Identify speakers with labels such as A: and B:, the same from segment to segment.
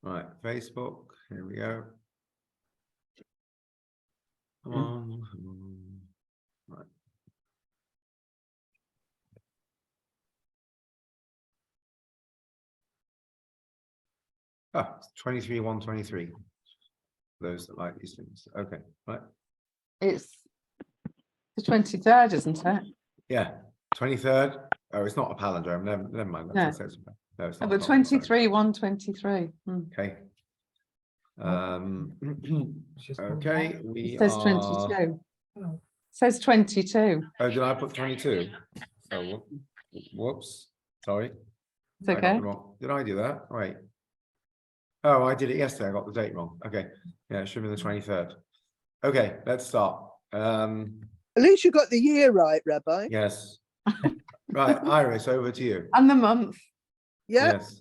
A: Right, Facebook, here we go. Come on. Right. Ah, 23, 123. Those that like these things. Okay, right.
B: It's the 23rd, isn't it?
A: Yeah, 23rd. Oh, it's not a palindrome. Never mind.
B: No.
A: No, it's
B: Oh,
A: not.
B: the 23, 123.
A: Okay. Okay, we
B: It says
A: are.
B: 22. It says 22.
A: Oh, did I put 22? Oh, whoops. Sorry.
B: It's
A: I got
B: okay.
A: it wrong. Did I do that? Wait. Oh, I did it yesterday. I got the date wrong. Okay. Yeah, it should be the 23rd. Okay, let's start.
C: At least you got the year right, Rabbi.
A: Yes. Right, Iris, over to you.
B: And the month.
C: Yeah.
A: Yes.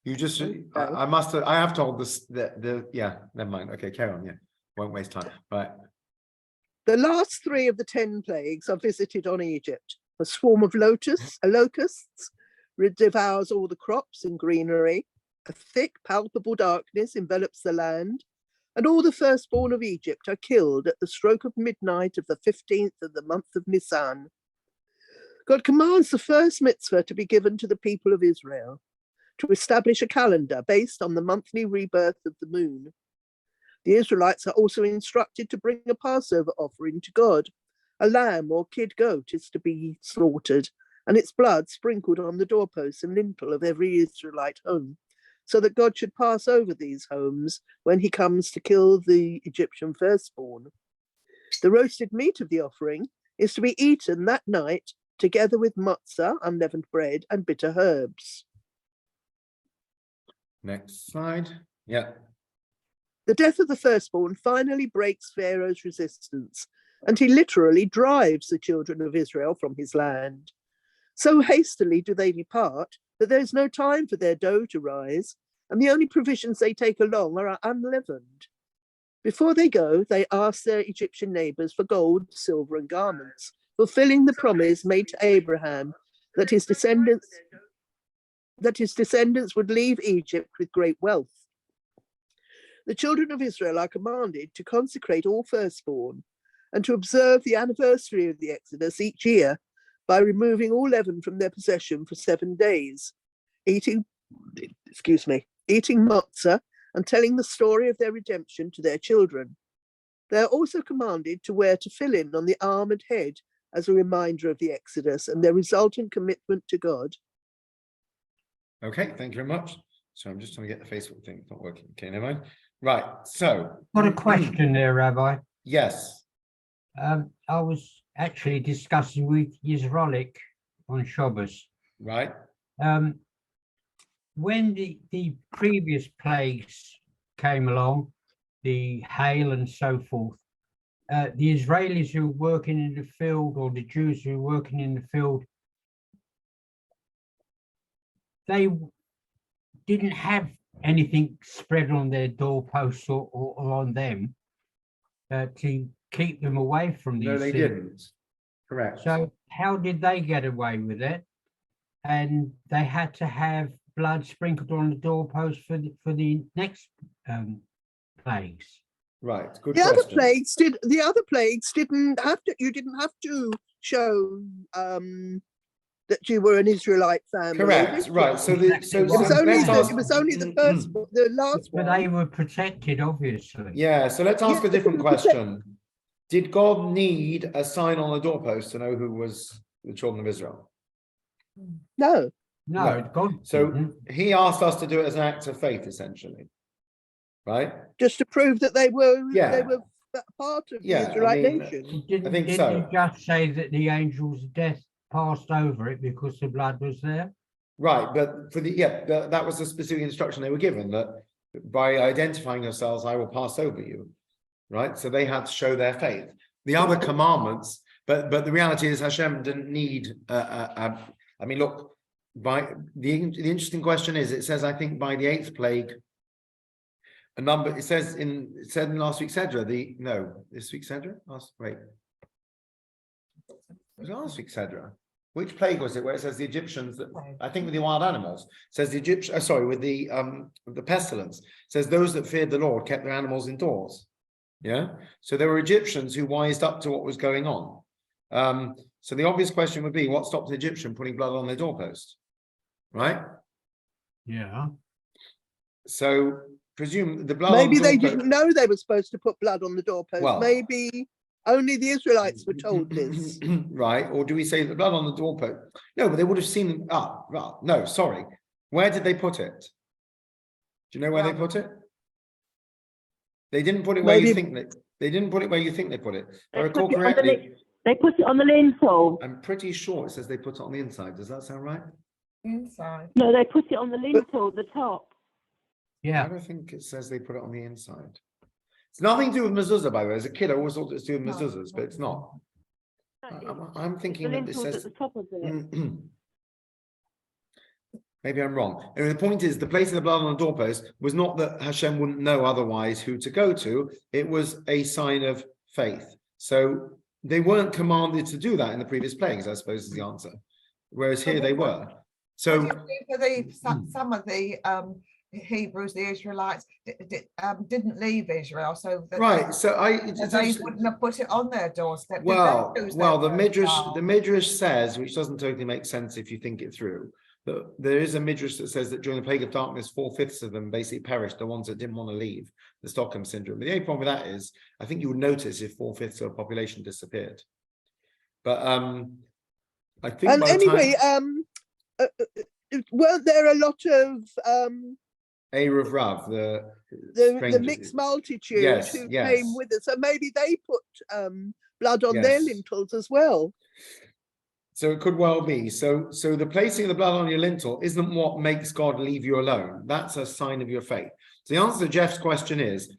A: You just,
C: Okay.
A: I have told this, yeah, never mind. Okay, carry on. Yeah, won't waste time. Right.
C: The last 3 of the 10 plagues are visited on Egypt. A swarm of locusts devours all the crops and greenery. A thick, palpable darkness envelops the land, and all the firstborn of Egypt are killed at the stroke of midnight of the 15th of the month of Nisan. God commands the first mitzvah to be given to the people of Israel, to establish a calendar based on the monthly rebirth of the moon. The Israelites are also instructed to bring a Passover offering to God. A lamb or kid goat is to be slaughtered, and its blood sprinkled on the doorposts and lintel of every Israelite home, so that God should pass over these homes when he comes to kill the Egyptian firstborn. The roasted meat of the offering is to be eaten that night together with matzah, unleavened bread, and bitter herbs.
A: Next slide. Yeah.
C: The death of the firstborn finally breaks Pharaoh's resistance, and he literally drives the children of Israel from his land. So hastily do they depart that there is no time for their dough to rise, and the only provisions they take along are unleavened. Before they go, they ask their Egyptian neighbors for gold, silver, and garments, fulfilling the promise made to Abraham that his descendants would leave Egypt with great wealth. The children of Israel are commanded to consecrate all firstborn and to observe the anniversary of the Exodus each year by removing all leaven from their possession for 7 days, eating matzah and telling the story of their redemption to their children. They are also commanded to wear tefillin on the arm and head as a reminder of the Exodus and their resultant commitment to God.
A: Okay, thank you very much. So I'm just trying to get the Facebook thing. It's not working. Okay, never mind. Right, so.
D: Got a question there, Rabbi.
A: Yes.
D: I was actually discussing with Yisrolik on Shabbos.
A: Right.
D: When the previous plagues came along, the hail and so forth, the Israelis who were working in the field, or the Jews who were working in the field, they didn't have anything spread on their doorposts or on them to keep them away from these
A: No, they
D: things.
A: didn't. Correct.
D: So how did they get away with it? And they had to have blood sprinkled on the doorpost for the next plagues.
A: Right. Good
C: The
A: question.
C: other plagues didn't have to. You didn't have to show that you were an Israelite family.
A: Correct. Right. So
D: It
C: It was only the first, the last
D: But
C: one.
D: they were protected, obviously.
A: Yeah. So let's ask
C: Yeah,
A: a different question. Did God need a sign on the doorpost to know who was the children of Israel?
C: No.
D: No,
A: No.
D: God
A: So
D: didn't.
A: he asked us to do it as an act of faith, essentially. Right?
C: Just to prove that they were
A: Yeah.
C: part of
A: Yeah,
C: the Israelite
A: I mean,
C: nation.
D: Didn't he just say that the angels of death passed over it because the blood was there?
A: Right, but that was the specific instruction they were given, that by identifying yourselves, I will pass over you. Right, so they had to show their faith. The other commandments, but the reality is Hashem didn't need. I mean, look, by the interesting question is, it says, I think by the 8th plague, a number. It said in last week's Sedra. This week's Sedra. It was last week's Sedra. Which plague was it where it says the Egyptians that I think with the wild animals says the Egyptian sorry with the pestilence says those that feared the Lord kept their animals indoors. Yeah, so there were Egyptians who wised up to what was going on. So the obvious question would be, what stopped the Egyptian putting blood on their doorpost? Right?
D: Yeah.
A: So presume the blood
C: Maybe
A: on the
C: they
A: doorpost,
C: didn't know they were supposed to put blood on the doorpost.
A: Well-
C: Maybe only the Israelites were told this.
A: right? Or do we say the blood on the doorpost? No, but they would have seen them. Well, no, sorry. Where did they put it? Do you know where they put it? They didn't put it where you
C: Maybe-
A: think they didn't put it where you think they put it. If I
E: They
A: recall
E: put it on the
A: correctly,
E: They put it on the lintel.
A: I'm pretty sure it says they put it on the inside. Does that sound right?
B: Inside.
E: No, they put it on the lintel, the top.
A: I
D: Yeah.
A: don't think it says they put it on the inside. It's nothing to do with mezuzah, by the way. As a kid, I always thought it was to do with mezuzahs, but it's not. I'm
E: The
A: thinking that it
E: lintel's at
A: says.
E: the top of it.
A: Maybe I'm wrong. Anyway, the point is, the placing the blood on the doorpost was not that Hashem wouldn't know otherwise who to go to. It was a sign of faith. So they weren't commanded to do that in the previous plagues, I suppose is the answer. Whereas here they were. So
F: Some of the Hebrews, the Israelites, didn't leave Israel, so that
A: right. So
F: they wouldn't have put it on their doorstep. Did they
A: Well,
F: lose
A: well, the
F: their
A: midrash,
F: child?
A: the midrash says, which doesn't totally make sense if you think it through, that there is a midrash that says that during the plague of darkness, 4/5 of them basically perished, the ones that didn't want to leave, the Stockholm syndrome. But the only problem with that is, I think you would notice if 4/5 of the population disappeared. But I think
C: And
A: by the
C: anyway,
A: time
C: weren't there a lot of
A: Erev Rav,
C: the
A: stranger-
C: mixed multitude
A: Yes,
C: who
A: yes.
C: came with us? So maybe they put blood on their
A: Yes.
C: lintels as well.
A: So it could well be. So the placing of the blood on your lintel isn't what makes God leave you alone. That's a sign of your faith. So the answer to Jeff's question is,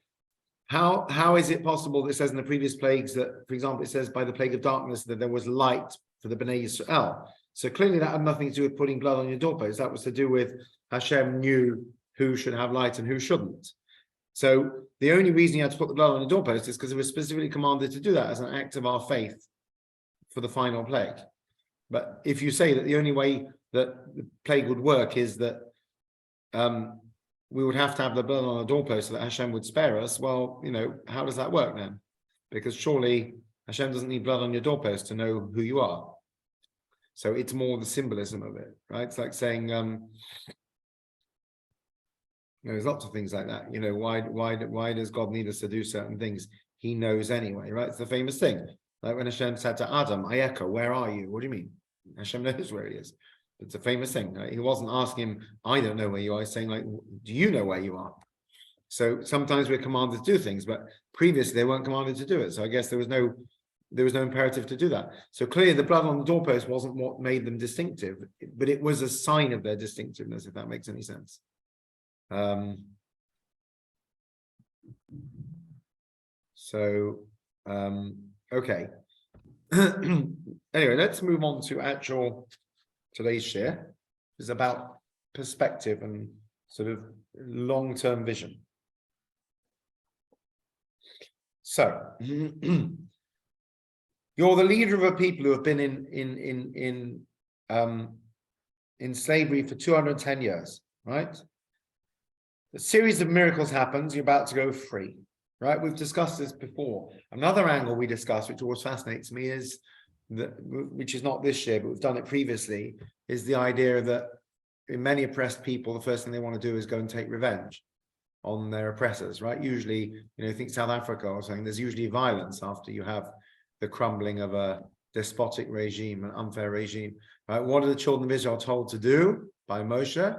A: how is it possible that it says in the previous plagues that, for example, it says by the plague of darkness that there was light for the Bnei Yisrael. So clearly that had nothing to do with putting blood on your doorpost. That was to do with Hashem knew who should have light and who shouldn't. So the only reason you had to put the blood on the doorpost is because it was specifically commanded to do that as an act of our faith for the final plague. But if you say that the only way that the plague would work is that we would have to have the blood on the doorpost so that Hashem would spare us, well, how does that work then? Because surely Hashem doesn't need blood on your doorpost to know who you are. So it's more the symbolism of it, right? It's like saying, there's lots of things like that. Why does God need us to do certain things? He knows anyway, right? It's the famous thing. Like when Hashem said to Adam, Ayeka, where are you? What do you mean? Hashem knows where he is. It's a famous thing. Right? He wasn't asking him, I don't know where you are. He's saying, like, do you know where you are? So sometimes we're commanded to do things, but previously they weren't commanded to do it. So I guess there was no imperative to do that. So clearly the blood on the doorpost wasn't what made them distinctive, but it was a sign of their distinctiveness, if that makes any sense. Okay. Anyway, let's move on to today's share. It's about perspective and sort of long-term vision. So you're the leader of a people who have been in slavery for 210 years, right? A series of miracles happens, you're about to go free, right? We've discussed this before. Another angle we discussed, which always fascinates me, is which is not this year, but we've done it previously, is the idea that in many oppressed people, the first thing they want to do is go and take revenge on their oppressors, right? Usually, think South Africa or something, there's usually violence after you have the crumbling of a despotic regime, an unfair regime, right? What are the children of Israel told to do by Moshe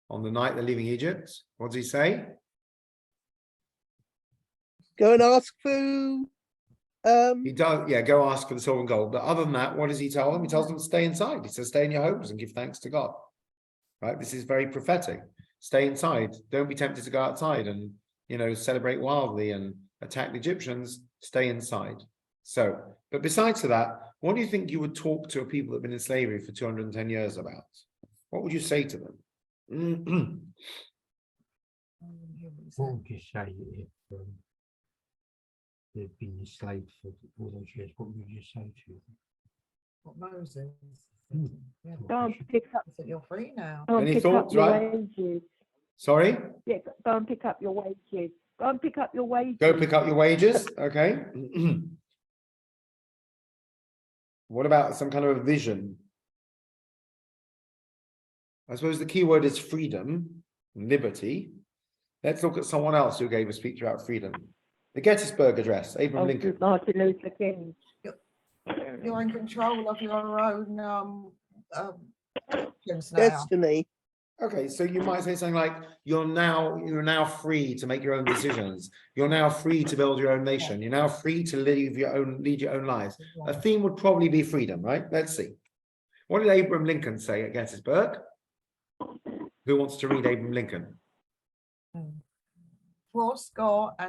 A: on the night they're leaving Egypt? What does he say?
C: Go and ask for
A: He does, go ask for the silver and gold. But other than that, what does he tell them? He tells them to stay inside. He says, stay in your homes and give thanks to God. Right? This is very prophetic. Stay inside. Don't be tempted to go outside and, celebrate wildly and attack the Egyptians. Stay inside. So, but besides that, what do you think you would talk to people that have been in slavery for 210 years about? What would you say to them?
D: What would you say if they've been enslaved for all those years? What would you say to them?
F: What Moses Yeah.
E: Go and pick up,
F: So you're free now.
E: go and
A: Any
E: pick
A: thoughts,
E: up your
A: right?
E: wages.
A: Sorry,
E: Yeah, go and pick up your wages. Go and pick up your wages.
A: go pick up your wages, okay? What about some kind of a vision? I suppose the key word is freedom, liberty. Let's look at someone else who gave a speech about freedom. The Gettysburg Address, Abraham
E: Oh,
A: Lincoln.
E: Martin Luther King.
F: You're in control of your own actions now.
C: Destiny.
A: Okay, so you might say something like, you're now free to make your own decisions. You're now free to build your own nation. You're now free to lead your own lives. A theme would probably be freedom, right? Let's see. What did Abraham Lincoln say at Gettysburg? Who wants to read Abraham Lincoln?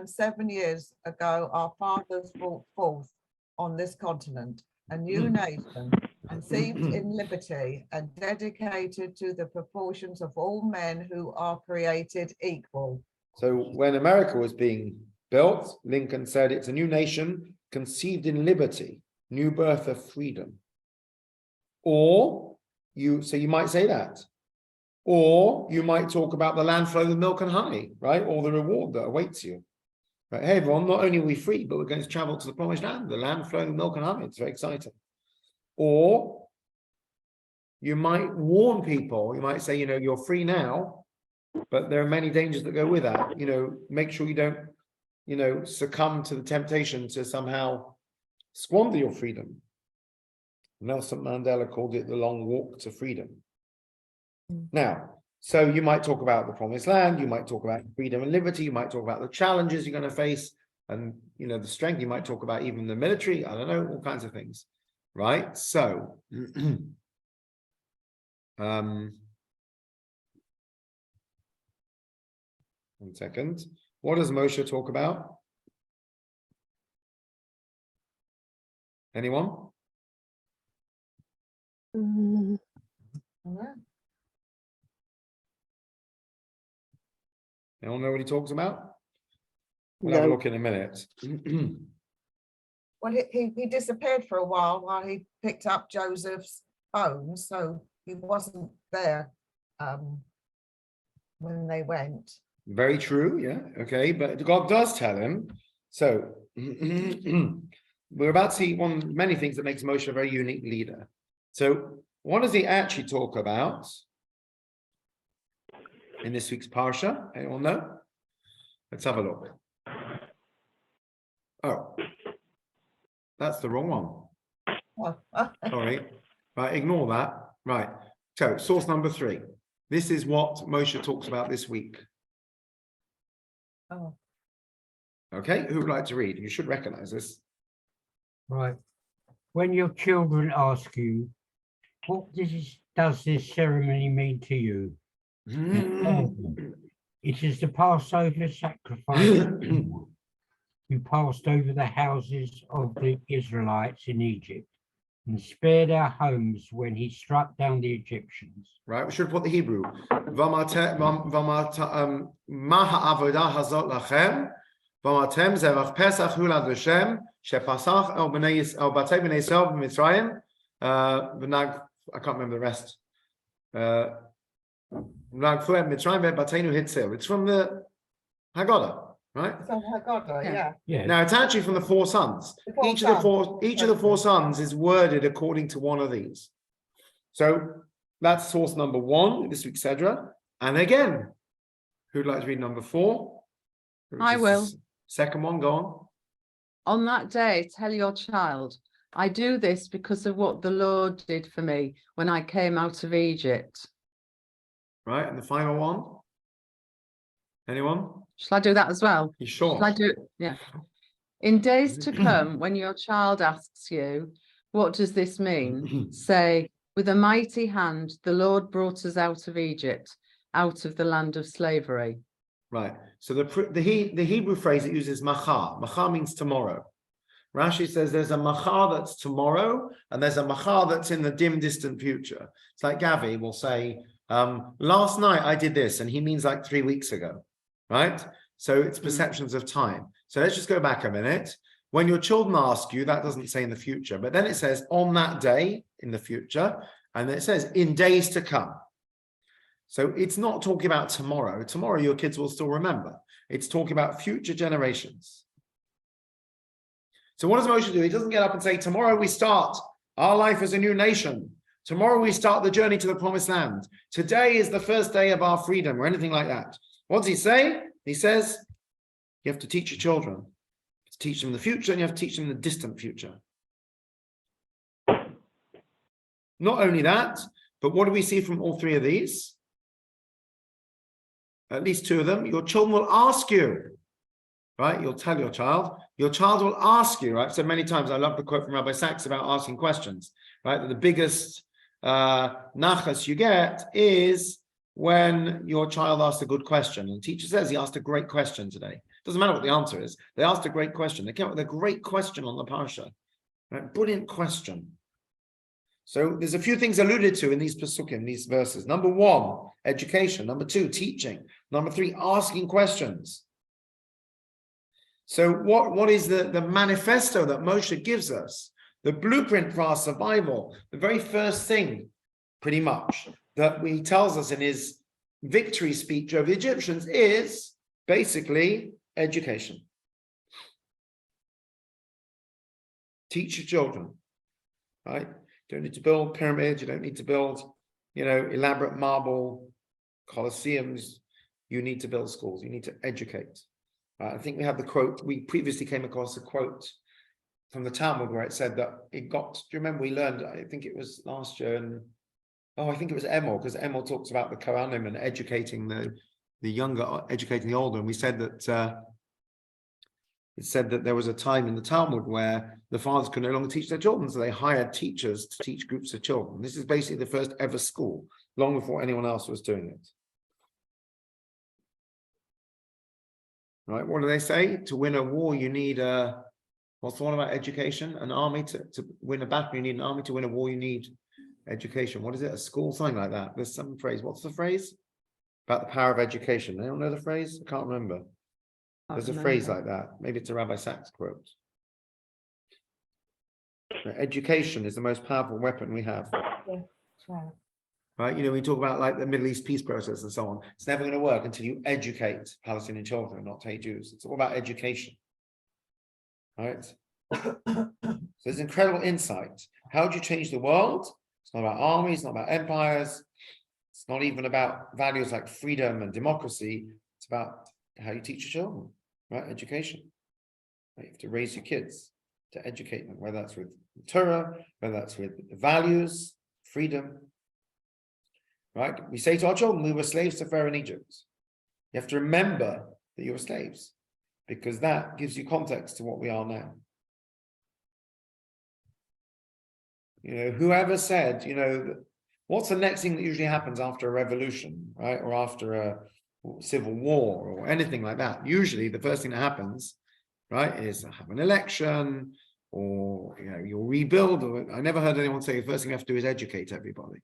F: 7 years ago, our fathers brought forth on this continent a new nation, conceived in liberty and dedicated to the proportions of all men who are created equal.
A: So when America was being built, Lincoln said it's a new nation conceived in liberty, new birth of freedom. Or you might say that. Or you might talk about the land flowing with milk and honey, right? Or the reward that awaits you. Right? Hey everyone, not only are we free, but we're going to travel to the promised land, the land flowing with milk and honey. It's very exciting. Or you might warn people, you might say, you're free now, but there are many dangers that go with that. Make sure you don't, succumb to the temptation to somehow squander your freedom. Nelson Mandela called it the long walk to freedom. Now, so you might talk about the promised land, you might talk about freedom and liberty, you might talk about the challenges you're going to face and, the strength, you might talk about even the military, I don't know, all kinds of things, right? So, 1 second. What does Moshe talk about? Anyone?
C: Mm,
A: Anyone know what he talks about? We'll have a
C: No.
A: look in a minute.
F: Well, he disappeared for a while he picked up Joseph's bones, so he wasn't there when they went.
A: Very true, yeah, okay, but God does tell him. So we're about to see many things that makes Moshe a very unique leader. So what does he actually talk about in this week's Parsha? Anyone know? Let's have a look. Oh, that's the wrong one. Sorry. Right, ignore that. Right. So source number 3. This is what Moshe talks about this week.
F: Oh.
A: Okay, who would like to read? You should recognize this.
D: Right. When your children ask you, what does this ceremony mean to you? It is the Passover sacrifice. You passed over the houses of the Israelites in Egypt and spared our homes when he struck down the Egyptians.
A: Right, we should put the Hebrew. V'matem zevach Pesach hu l'Hashem shepasach el batei bnei Yisrael b'Mitzrayim. I can't remember the rest. It's from the Haggadah, right?
F: So Haggadah, yeah.
A: Now it's actually from the 4 sons.
F: The four
A: Each of the four
F: sons.
A: sons is worded according to one of these. So that's source number 1 this week's Sedra. And again, who'd like to read number 4?
B: I will.
A: Second one, go on.
B: On that day, tell your child, I do this because of what the Lord did for me when I came out of Egypt.
A: Right, and the final one. Anyone?
B: Shall I do that as well?
A: You sure?
B: Shall I do it? Yeah. In days to come, when your child asks you, what does this mean? Say, with a mighty hand, the Lord brought us out of Egypt, out of the land of slavery.
A: Right. So the Hebrew phrase it uses machar. Machar means tomorrow. Rashi says there's a machar that's tomorrow, and there's a machar that's in the dim, distant future. It's like Gavi will say, last night I did this, and he means like 3 weeks ago, right? So it's perceptions of time. So let's just go back a minute. When your children ask you, that doesn't say in the future, but then it says on that day in the future, And then it says, in days to come. So it's not talking about tomorrow. Tomorrow, your kids will still remember. It's talking about future generations. So what does Moshe do? He doesn't get up and say, tomorrow we start our life as a new nation. Tomorrow we start the journey to the promised land. Today is the first day of our freedom, or anything like that. What does he say? He says, you have to teach your children. You have to teach them the future, and you have to teach them the distant future. Not only that, but what do we see from all three of these? At least two of them. Your children will ask you, right? You'll tell your child will ask you, right? So many times, I love the quote from Rabbi Sachs about asking questions, right? That the biggest nachas you get is when your child asks a good question. And the teacher says he asked a great question today. Doesn't matter what the answer is. They asked a great question. They came up with a great question on the Parsha. Right? Brilliant question. So there's a few things alluded to in these pasukim, these verses. Number one, education. Number two, teaching. Number three, asking questions. So what is the manifesto that Moshe gives us? The blueprint for our survival. The very first thing, pretty much, that he tells us in his victory speech over the Egyptians is basically education. Teach your children, right? You don't need to build pyramids. You don't need to build, elaborate marble colosseums. You need to build schools. You need to educate. I think we have the quote. We previously came across a quote from the Talmud where it said that it got. Do you remember we learned? I think it was last year. And I think it was Emil, because Emil talks about the Kohanim and educating the younger, educating the older. And we said that it said that there was a time in the Talmud where the fathers could no longer teach their children, so they hired teachers to teach groups of children. This is basically the first ever school, long before anyone else was doing it. Right? What do they say? To win a war, you need what's the one about education? An army to win a battle, you need an army. To win a war, you need education. What is it? A school? Something like that. There's some phrase. What's the phrase? About the power of education. Anyone know the phrase? I can't remember. There's a phrase like that. Maybe it's a Rabbi Sachs quote. Education is the most powerful weapon we have.
F: Yeah, right.
A: Right? We talk about like the Middle East peace process and so on. It's never going to work until you educate Palestinian children and not take Jews. It's all about education. Right? So there's incredible insight. How do you change the world? It's not about armies, it's not about empires. It's not even about values like freedom and democracy. It's about how you teach your children, right? Education. Right? You have to raise your kids to educate them, whether that's with Torah, whether that's with values, freedom. Right? We say to our children, we were slaves to Pharaoh in Egypt. You have to remember that you were slaves, because that gives you context to what we are now. Whoever said, what's the next thing that usually happens after a revolution, right? Or after a civil war or anything like that? Usually the first thing that happens, right, is have an election, or you'll rebuild. Or I never heard anyone say the first thing you have to do is educate everybody.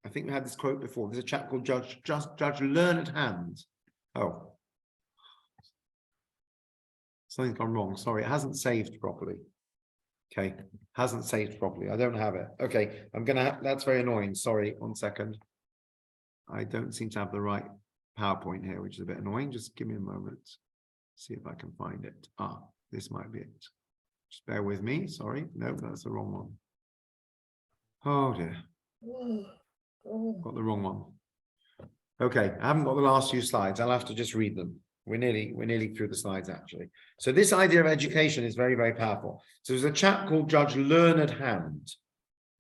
A: I think we had this quote before. There's a chap called Judge Learned Hand. Oh, something's gone wrong. Sorry, it hasn't saved properly. Okay, hasn't saved properly. I don't have it. Okay, that's very annoying. Sorry, 1 second. I don't seem to have the right PowerPoint here, which is a bit annoying. Just give me a moment. See if I can find it. This might be it. Just bear with me. Sorry. No, that's the wrong one. Oh dear. Got the wrong one. Okay, I haven't got the last few slides. I'll have to just read them. We're nearly through the slides, actually. So this idea of education is very, very powerful. So there's a chap called Judge Learned Hand.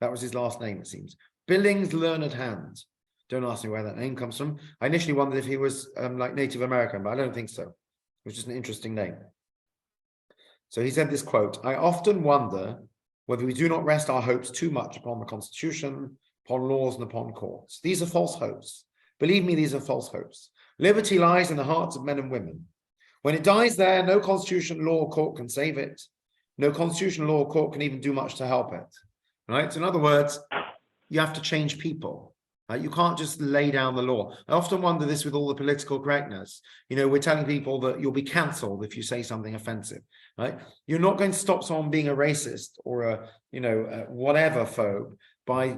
A: That was his last name, it seems. Billings Learned Hand. Don't ask me where that name comes from. I initially wondered if he was like Native American, but I don't think so. It was just an interesting name. So he said this quote, "I often wonder whether we do not rest our hopes too much upon the Constitution, upon laws, and upon courts. These are false hopes. Believe me, these are false hopes. Liberty lies in the hearts of men and women. When it dies there, no constitution, law, or court can save it. No constitution, law, or court can even do much to help it." Right? So in other words, you have to change people. You can't just lay down the law. I often wonder this with all the political correctness. You know, we're telling people that you'll be cancelled if you say something offensive, right? You're not going to stop someone being a racist or a, you know, whatever phobe by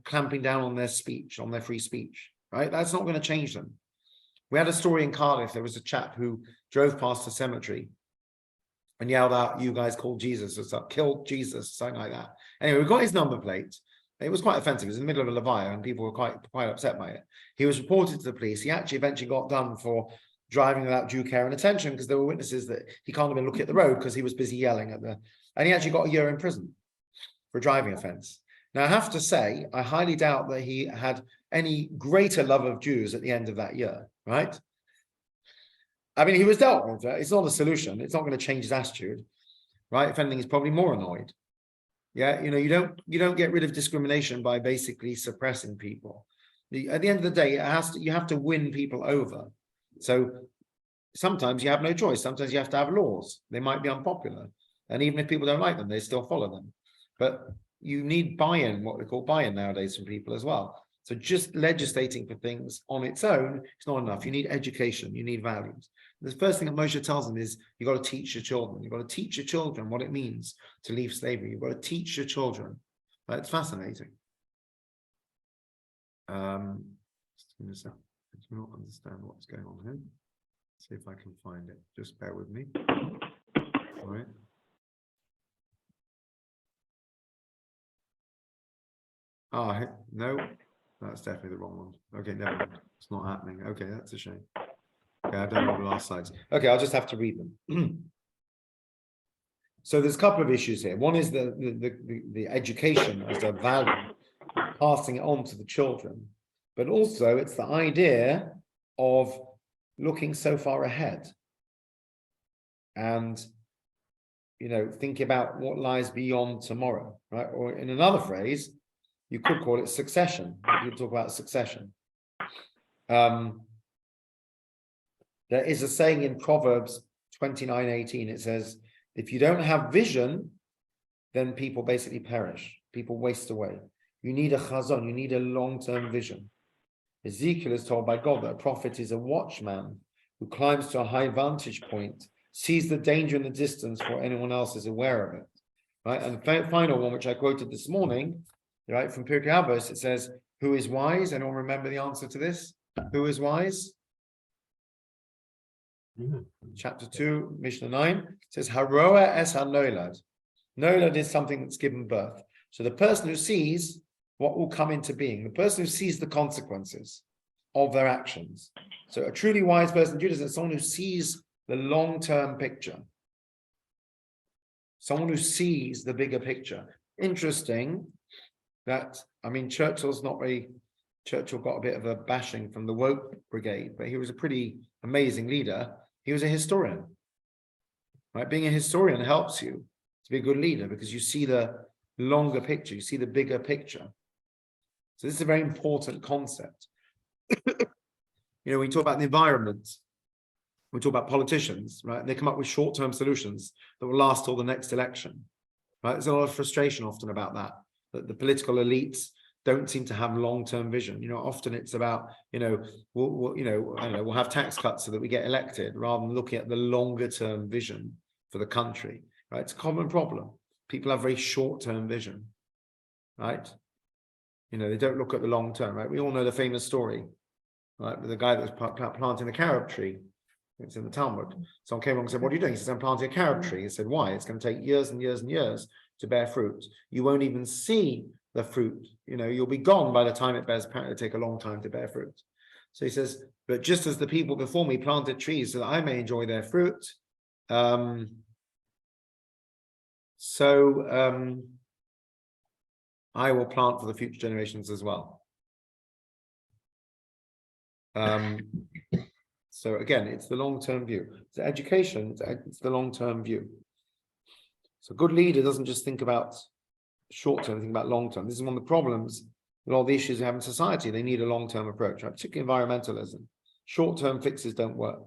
A: clamping down on their speech, on their free speech, right? That's not going to change them. We had a story in Cardiff. There was a chap who drove past a cemetery and yelled out, "You guys called Jesus," or something, "Killed Jesus," something like that. Anyway, we got his number plate. It was quite offensive. It was in the middle of a levaya and people were quite upset by it. He was reported to the police. He actually eventually got done for driving without due care and attention because there were witnesses that he can't even look at the road because he was busy yelling at the, and he actually got a year in prison for a driving offence. Now, I have to say, I highly doubt that he had any greater love of Jews at the end of that year, right? I mean, he was dealt with. It's not a solution. It's not going to change his attitude, right? If anything, he's probably more annoyed. Yeah, you know, you don't get rid of discrimination by basically suppressing people. At the end of the day, you have to win people over. So sometimes you have no choice. Sometimes you have to have laws. They might be unpopular, and even if people don't like them, they still follow them. But you need buy-in, what we call buy-in nowadays from people as well. So just legislating for things on its own is not enough. You need education. You need values. The first thing that Moshe tells them is you've got to teach your children. You've got to teach your children what it means to leave slavery. You've got to teach your children. It's fascinating. I do not understand what's going on here. Let's see if I can find it. Just bear with me. All right. Ah, no, that's definitely the wrong one. Okay, never mind. It's not happening. Okay, that's a shame. Okay, I've done all the last slides. Okay, I'll just have to read them. So there's a couple of issues here. One is the education as a value, passing it on to the children, but also it's the idea of looking so far ahead and, you know, thinking about what lies beyond tomorrow, right? Or in another phrase, you could call it succession. You talk about succession. There is a saying in Proverbs 29:18. It says, if you don't have vision, then people basically perish. People waste away. You need a chazon. You need a long-term vision. Ezekiel is told by God that a prophet is a watchman who climbs to a high vantage point, sees the danger in the distance before anyone else is aware of it. Right? And the final one, which I quoted this morning, right, from Pirkei Avos, it says, who is wise? Anyone remember the answer to this? Who is wise? Chapter 2, Mishnah 9, says, Haroa es ha-nolad. Nolad is something that's given birth. So the person who sees what will come into being, the person who sees the consequences of their actions. So a truly wise person in Judaism is someone who sees the long-term picture. Someone who sees the bigger picture. Interesting that, I mean, Churchill got a bit of a bashing from the woke brigade, but he was a pretty amazing leader. He was a historian, right? Being a historian helps you to be a good leader because you see the longer picture, you see the bigger picture. So this is a very important concept. You know, we talk about the environment, we talk about politicians, right? They come up with short-term solutions that will last till the next election, right? There's a lot of frustration often about that the political elites don't seem to have long-term vision. You know, often it's about, you know, we'll have tax cuts so that we get elected rather than looking at the longer-term vision for the country, right? It's a common problem. People have very short-term vision, right? You know, they don't look at the long term, right? We all know the famous story, right? With the guy that was planting the carob tree. It's in the Talmud. Someone came along and said, what are you doing? He says, I'm planting a carob tree. He said, why? It's going to take years and years and years to bear fruit. You won't even see the fruit. You know, you'll be gone by the time it bears. Apparently, it'll take a long time to bear fruit. So he says, but just as the people before me planted trees so that I may enjoy their fruit, I will plant for the future generations as well. So again, it's the long-term view. It's education, it's the long-term view. So a good leader doesn't just think about short-term, think about long-term. This is one of the problems with all the issues we have in society. They need a long-term approach, right? Particularly environmentalism. Short-term fixes don't work.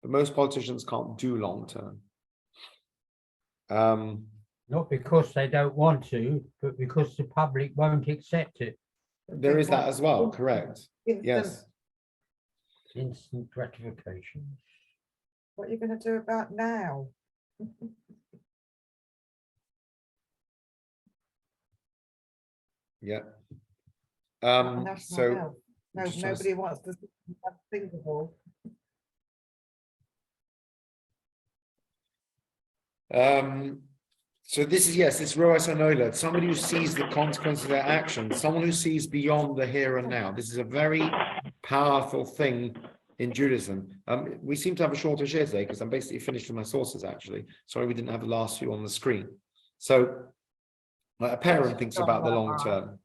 A: But most politicians can't do long-term.
D: Not because they don't want to, but because the public won't accept it.
A: There is that as well, correct? Yes.
D: Instant gratification.
F: What are you going to do about now?
A: Yeah.
F: National
A: So
F: health. No,
A: just trying to
F: nobody wants to think of all.
A: so this is, yes, it's Roas Anoila, somebody who sees the consequences of their actions, someone who sees beyond the here and now. This is a very powerful thing in Judaism. We seem to have a shorter share today because I'm basically finished with my sources actually. Sorry, we didn't have the last few on the screen. So a parent thinks about the long term.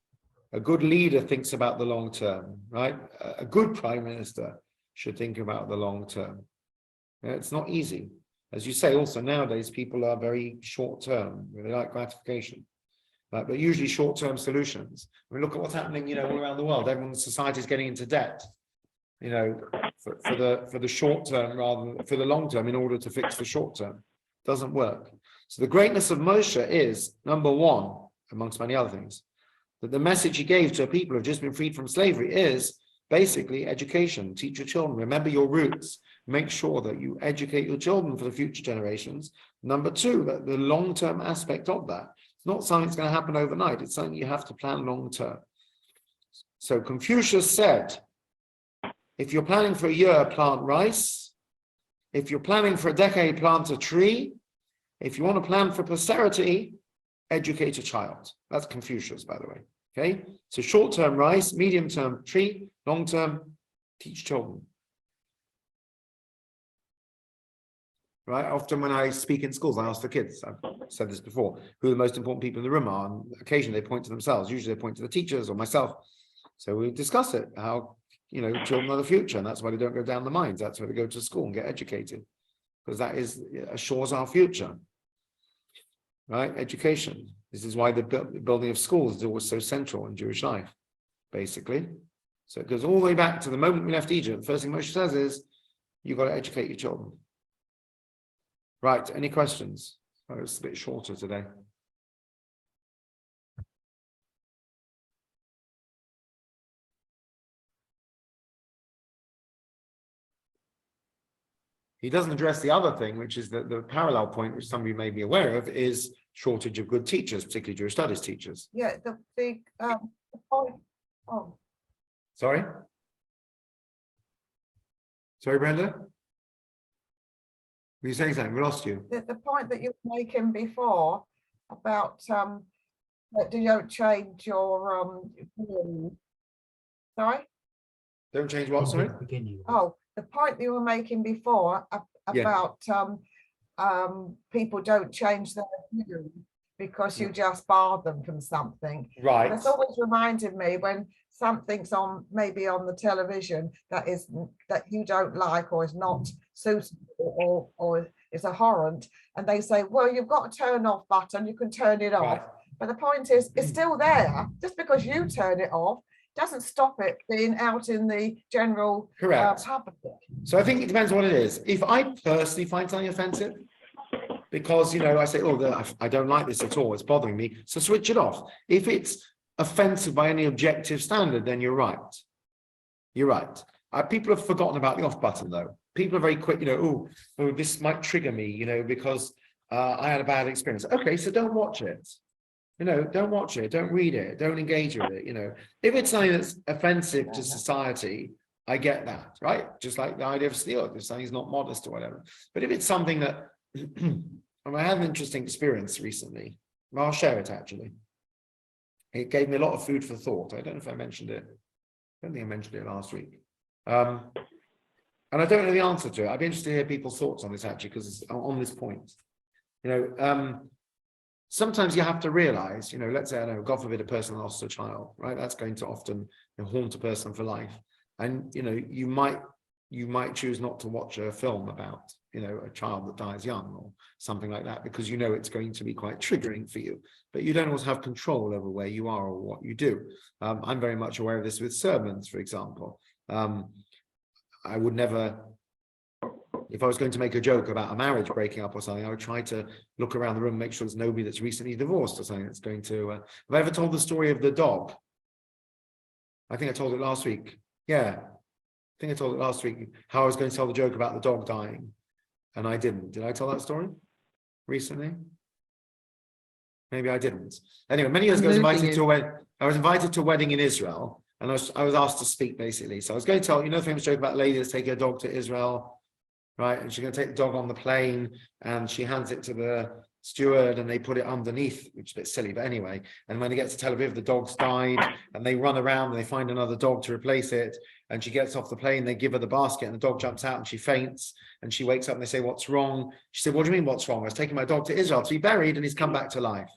A: A good leader thinks about the long term, right? A good prime minister should think about the long term. It's not easy. As you say, also nowadays, people are very short term. They like gratification, but usually short term solutions. I mean, look at what's happening, all around the world. Everyone's society is getting into debt, for the short term rather than for the long term in order to fix the short term. Doesn't work. So the greatness of Moshe is, number one, amongst many other things, that the message he gave to people who've just been freed from slavery is basically education. Teach your children, remember your roots, make sure that you educate your children for the future generations. Number two, that the long-term aspect of that, it's not something that's going to happen overnight, it's something you have to plan long-term. So Confucius said, if you're planning for a year, plant rice. If you're planning for a decade, plant a tree. If you want to plan for posterity, educate a child. That's Confucius, by the way. Okay, so short-term rice, medium-term tree, long-term teach children. Right? Often when I speak in schools, I ask the kids, I've said this before, who the most important people in the room are, and occasionally they point to themselves. Usually they point to the teachers or myself. So we discuss it, how, children are the future, and that's why they don't go down the mines. That's why they go to school and get educated, because that assures our future. Right? Education. This is why the building of schools is always so central in Jewish life, basically. So it goes all the way back to the moment we left Egypt. The first thing Moshe says is, you've got to educate your children. Right, any questions? Oh, it's a bit shorter today. He doesn't address the other thing, which is that the parallel point, which some of you may be aware of, is shortage of good teachers, particularly Jewish studies teachers.
F: Yeah, the point. Oh,
A: Sorry? Sorry, Brenda? Were you saying something? We lost you.
F: the point that you were making before about that you don't change your view. Sorry?
A: Don't change what, sorry?
D: Beginning.
F: Oh, the point you were making before about people don't change their view because you just bar them from something.
A: Right.
F: That's always reminded me when something's on, maybe on the television, that you don't like or is not suitable or is abhorrent, and they say, well, you've got a turn off button, you can turn it off.
A: Right.
F: But the point is, it's still there. Just because you turn it off doesn't stop it being out in the general
A: Correct.
F: public.
A: So I think it depends what it is. If I personally find something offensive, because I say, oh, I don't like this at all, it's bothering me, so switch it off. If it's offensive by any objective standard, then you're right. You're right. People have forgotten about the off button though. People are very quick, oh, this might trigger me, because I had a bad experience. Okay, so don't watch it. Don't watch it, don't read it, don't engage with it. If it's something that's offensive to society, I get that, right? Just like the idea of stealing, if something's not modest or whatever. But if it's something that, I had an interesting experience recently. I'll share it actually. It gave me a lot of food for thought. I don't know if I mentioned it. I don't think I mentioned it last week. And I don't know the answer to it. I'd be interested to hear people's thoughts on this actually, because it's on this point. Sometimes you have to realize, let's say, I don't know, God forbid a person lost a child, right? That's going to often haunt a person for life. And, you might choose not to watch a film about, a child that dies young or something like that, because it's going to be quite triggering for you, but you don't always have control over where you are or what you do. I'm very much aware of this with sermons, for example. I would never, if I was going to make a joke about a marriage breaking up or something, I would try to look around the room, make sure there's nobody that's recently divorced or something that's going to, have I ever told the story of the dog? I think I told it last week. Yeah, I think I told it last week how I was going to tell the joke about the dog dying, and I didn't. Did I tell that story recently? Maybe I didn't. Anyway, many years ago, I was invited to a wedding in Israel, and I was asked to speak basically. So I was going to tell, the famous joke about the lady that's taking her dog to Israel, right? And she's going to take the dog on the plane, and she hands it to the steward, and they put it underneath, which is a bit silly, but anyway. And when they get to Tel Aviv, the dog's died, and they run around and they find another dog to replace it. And she gets off the plane, they give her the basket, and the dog jumps out and she faints, and she wakes up and they say, "What's wrong?" She said, "What do you mean, what's wrong? I was taking my dog to Israel to be buried, and he's come back to life."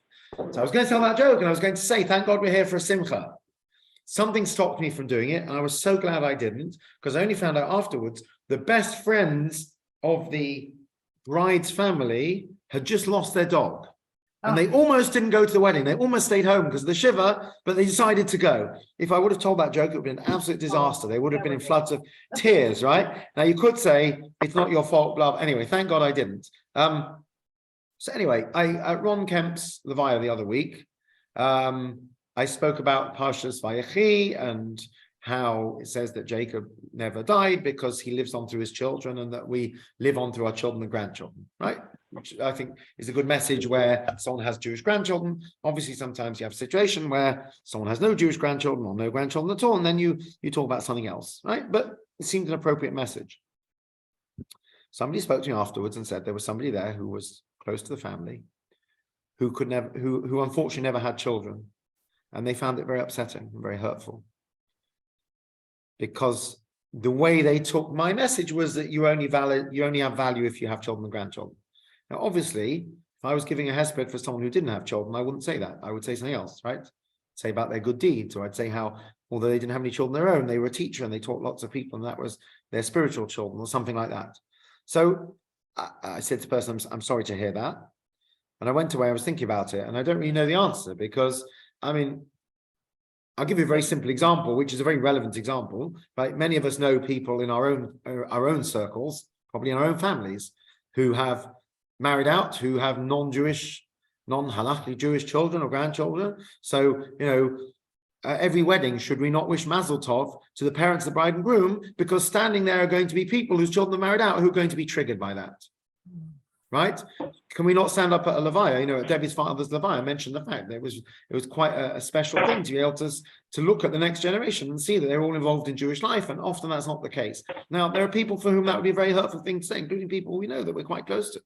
A: So I was going to tell that joke, and I was going to say, thank God we're here for a simcha. Something stopped me from doing it, and I was so glad I didn't, because I only found out afterwards the best friends of the bride's family had just lost their dog. And they almost didn't go to the wedding. They almost stayed home because of the shiver, but they decided to go. If I would have told that joke, it would have been an absolute disaster. They would have been in floods of tears, right? Now, you could say, it's not your fault, blah. Anyway, thank God I didn't. So anyway, at Ron Kemp's Levaya the other week, I spoke about Parshas Vayechi and how it says that Jacob never died because he lives on through his children, and that we live on through our children and grandchildren, right? Which I think is a good message where someone has Jewish grandchildren. Obviously, sometimes you have a situation where someone has no Jewish grandchildren or no grandchildren at all, and then you talk about something else, right? But it seemed an appropriate message. Somebody spoke to me afterwards and said there was somebody there who was close to the family, who unfortunately never had children, and they found it very upsetting and very hurtful, because the way they took my message was that you only have value if you have children and grandchildren. Now, obviously, if I was giving a hesped for someone who didn't have children, I wouldn't say that. I would say something else, right? Say about their good deeds, or I'd say how, although they didn't have any children of their own, they were a teacher and they taught lots of people, and that was their spiritual children, or something like that. So I said to the person, I'm sorry to hear that. And I went away, I was thinking about it, and I don't really know the answer, because, I mean, I'll give you a very simple example, which is a very relevant example. Right? Many of us know people in our own circles, probably in our own families, who have married out, who have non-Jewish, non-halachically Jewish children or grandchildren. So, every wedding, should we not wish Mazel Tov to the parents, the bride and groom, because standing there are going to be people whose children are married out who are going to be triggered by that. Right? Can we not stand up at a Levaya? At Debbie's father's Levaya, I mentioned the fact that it was quite a special thing to be able to look at the next generation and see that they're all involved in Jewish life, and often that's not the case. Now, there are people for whom that would be a very hurtful thing to say, including people we know that we're quite close to,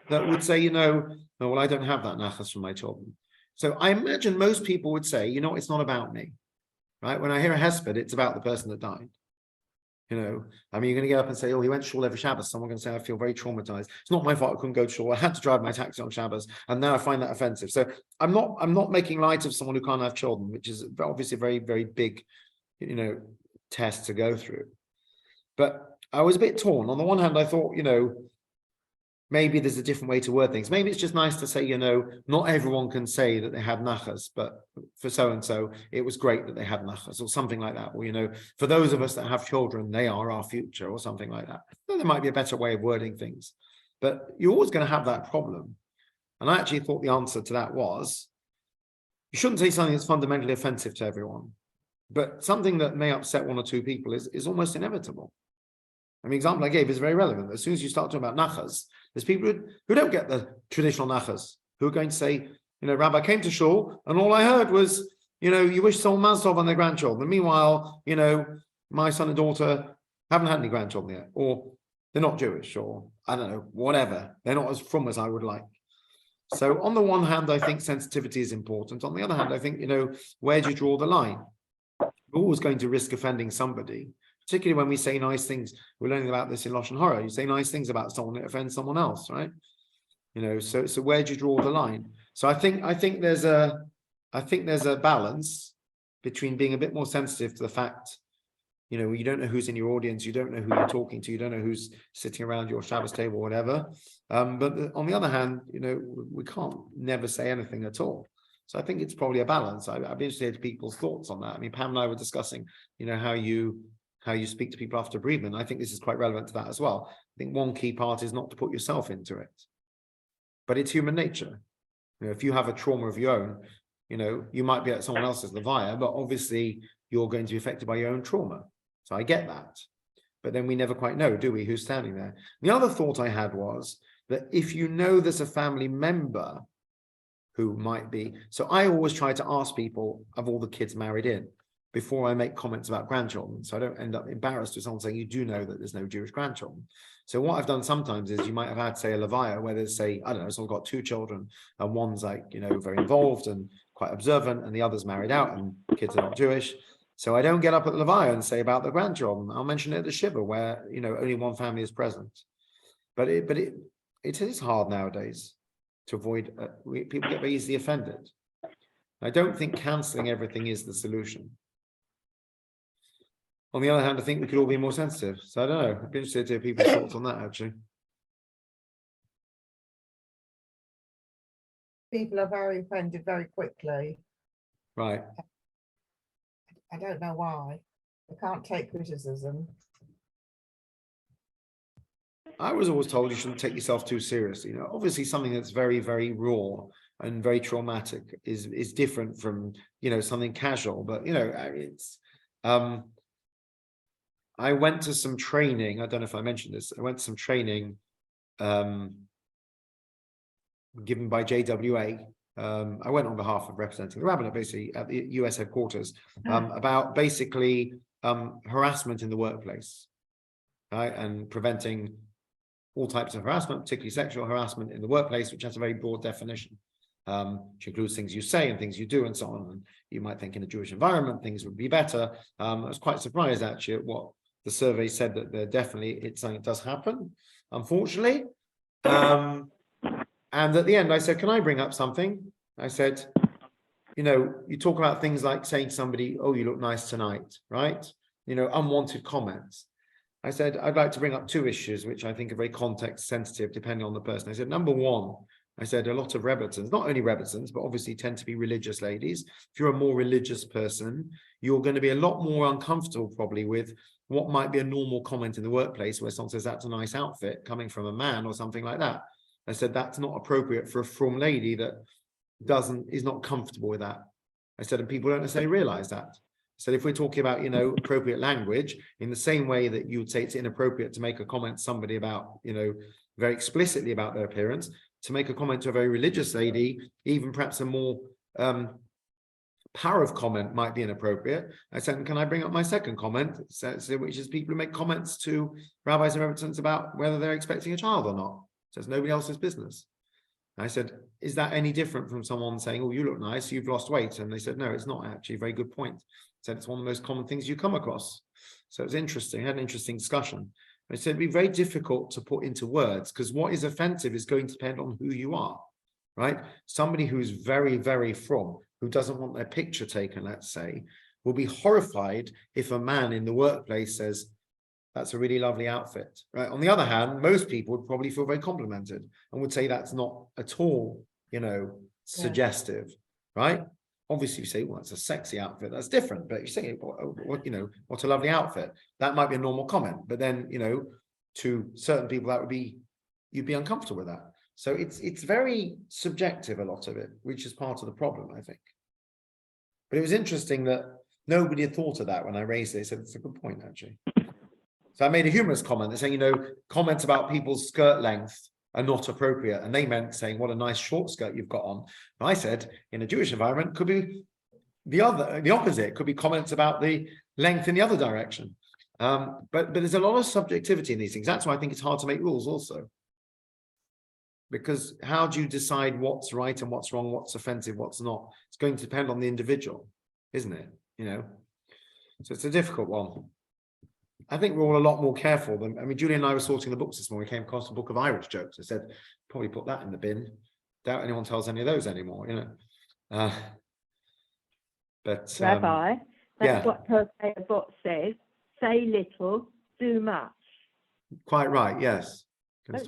A: that would say, oh, well, I don't have that nachas from my children. So I imagine most people would say, it's not about me, right? When I hear a hesped, it's about the person that died. You're going to get up and say, oh, he went to shul every Shabbos. Someone going to say, I feel very traumatized. It's not my fault I couldn't go to shul. I had to drive my taxi on Shabbos, and now I find that offensive. So I'm not making light of someone who can't have children, which is obviously a very, very big, test to go through. But I was a bit torn. On the one hand, I thought, maybe there's a different way to word things. Maybe it's just nice to say, not everyone can say that they had nachas, but for so-and-so, it was great that they had nachas, or something like that. Or, for those of us that have children, they are our future, or something like that. Well, there might be a better way of wording things, but you're always going to have that problem. And I actually thought the answer to that was, you shouldn't say something that's fundamentally offensive to everyone, but something that may upset one or two people is almost inevitable. The example I gave is very relevant. As soon as you start talking about nachas, there's people who don't get the traditional nachas, who are going to say, Rabbi came to shul, and all I heard was, you wish someone Mazel Tov on their grandchildren. Meanwhile, my son and daughter haven't had any grandchildren yet, or they're not Jewish, or I don't know, whatever. They're not as from as I would like. So on the one hand, I think sensitivity is important. On the other hand, I think, where do you draw the line? We're always going to risk offending somebody. Particularly when we say nice things. We're learning about this in Lashon Hara. You say nice things about someone, it offends someone else, right? So where do you draw the line? So I think there's a balance between being a bit more sensitive to the fact, you don't know who's in your audience, you don't know who you're talking to, you don't know who's sitting around your Shabbos table or whatever. But on the other hand, we can't never say anything at all. So I think it's probably a balance. I'd be interested in people's thoughts on that. Pam and I were discussing, how you speak to people after bereavement. I think this is quite relevant to that as well. I think one key part is not to put yourself into it, but it's human nature. If you have a trauma of your own, you might be at someone else's levaya, but obviously you're going to be affected by your own trauma. So I get that. But then we never quite know, do we, who's standing there? The other thought I had was that if you know there's a family member who might be, so I always try to ask people, have all the kids married in, before I make comments about grandchildren, so I don't end up embarrassed with someone saying, you do know that there's no Jewish grandchildren. So what I've done sometimes is you might have had, say, a Levaya, where there's, say, I don't know, someone's got 2 children, and one's like, you know, very involved and quite observant, and the other's married out, and kids are not Jewish. So I don't get up at Levaya and say about the grandchildren. I'll mention it at the Shiva, where, you know, only one family is present. But it is hard nowadays to avoid, people get very easily offended. I don't think cancelling everything is the solution. On the other hand, I think we could all be more sensitive. So I don't know. I'd be interested to hear people's thoughts on that, actually.
F: People are very offended very quickly.
A: Right.
F: I don't know why. They can't take criticism.
A: I was always told you shouldn't take yourself too seriously. You know, obviously something that's very, very raw and very traumatic is different from, you know, something casual. But, you know, it's, I went to some training. I don't know if I mentioned this. I went to some training given by JWA. I went on behalf of representing the rabbinate, basically at the US headquarters, about basically harassment in the workplace, right, and preventing all types of harassment, particularly sexual harassment in the workplace, which has a very broad definition, which includes things you say and things you do and so on. And you might think in a Jewish environment, things would be better. I was quite surprised actually at what the survey said, that there definitely, it's something that does happen, unfortunately. And at the end, I said, can I bring up something? I said, you know, you talk about things like saying to somebody, oh, you look nice tonight, right? You know, unwanted comments. I said, I'd like to bring up 2 issues, which I think are very context sensitive, depending on the person. I said, number one, I said, a lot of Rebbitzins, not only Rebbitzins, but obviously tend to be religious ladies. If you're a more religious person, you're going to be a lot more uncomfortable probably with what might be a normal comment in the workplace where someone says, that's a nice outfit coming from a man or something like that. I said, that's not appropriate for a frum lady that is not comfortable with that. I said, and people don't necessarily realize that. I said, if we're talking about, you know, appropriate language, in the same way that you would say it's inappropriate to make a comment to somebody about, you know, very explicitly about their appearance, to make a comment to a very religious lady, even perhaps a more power of comment might be inappropriate. I said, can I bring up my second comment, which is people who make comments to rabbis and representatives about whether they're expecting a child or not. So it's nobody else's business. I said, is that any different from someone saying, oh, you look nice, you've lost weight? And they said, no, it's not actually. Very good point. I said, it's one of the most common things you come across. So it's interesting. I had an interesting discussion. I said, it'd be very difficult to put into words, because what is offensive is going to depend on who you are, right? Somebody who's very, very frum, who doesn't want their picture taken, let's say, will be horrified if a man in the workplace says, that's a really lovely outfit, right? On the other hand, most people would probably feel very complimented and would say that's not at all, you know, suggestive, right? Obviously you say, well, it's a sexy outfit, that's different. But you say, what, you know, what a lovely outfit. That might be a normal comment, but then, you know, to certain people that would be, you'd be uncomfortable with that. So it's very subjective, a lot of it, which is part of the problem, I think. But it was interesting that nobody had thought of that when I raised it. They said it's a good point, actually. So I made a humorous comment. They're saying, you know, comments about people's skirt length are not appropriate. And they meant saying, what a nice short skirt you've got on. And I said, in a Jewish environment, could be the opposite. Could be comments about the length in the other direction. But there's a lot of subjectivity in these things. That's why I think it's hard to make rules also. Because how do you decide what's right and what's wrong, what's offensive, what's not? It's going to depend on the individual, isn't it? You know, so it's a difficult one. I think we're all a lot more careful than, I mean, Julie and I were sorting the books this morning. We came across a book of Irish jokes. I said, probably put that in the bin. Doubt anyone tells any of those anymore, you know. But
E: Rabbi,
A: yeah.
E: that's what Hosea Bot says. Say little, do much.
A: Quite right, yes.